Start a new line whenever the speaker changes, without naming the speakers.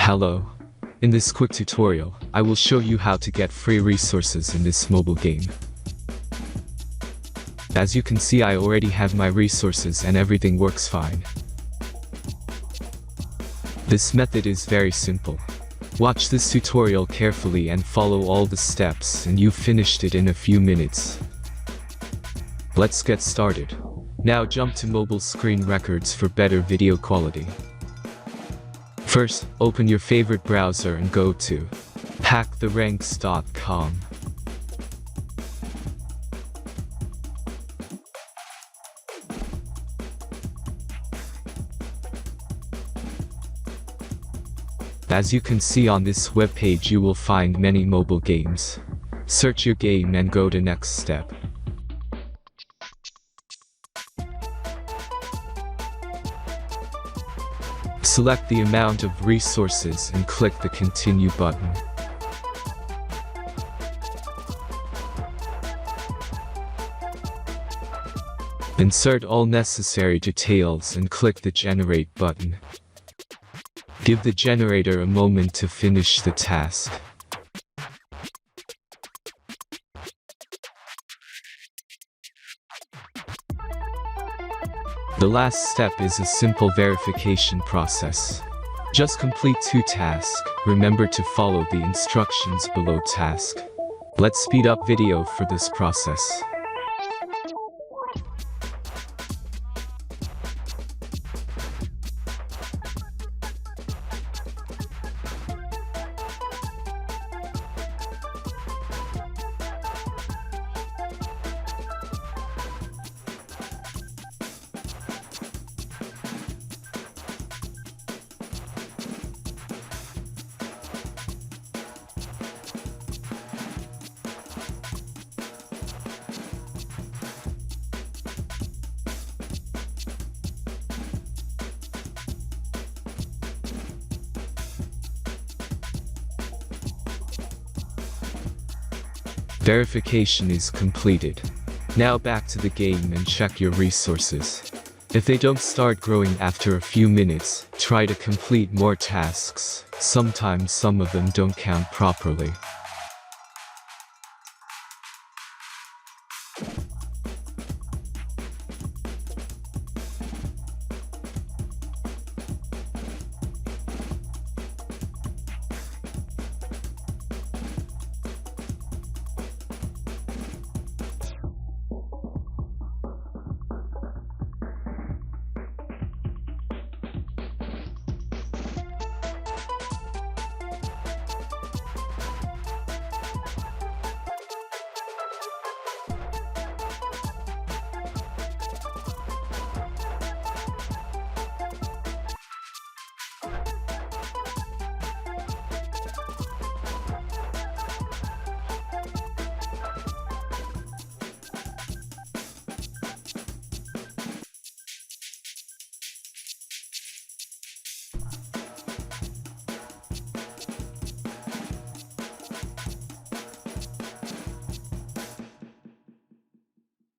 Hello. In this quick tutorial, I will show you how to get free resources in this mobile game. As you can see, I already have my resources and everything works fine. This method is very simple. Watch this tutorial carefully and follow all the steps and you've finished it in a few minutes. Let's get started. Now jump to mobile screen records for better video quality. First, open your favorite browser and go to hacktheranks.com. As you can see on this webpage, you will find many mobile games. Search your game and go to next step. Select the amount of resources and click the Continue button. Insert all necessary details and click the Generate button. Give the generator a moment to finish the task. The last step is a simple verification process. Just complete 2 tasks. Remember to follow the instructions below task. Let's speed up video for this process. Verification is completed. Now back to the game and check your resources. If they don't start growing after a few minutes, try to complete more tasks. Sometimes some of them don't count properly.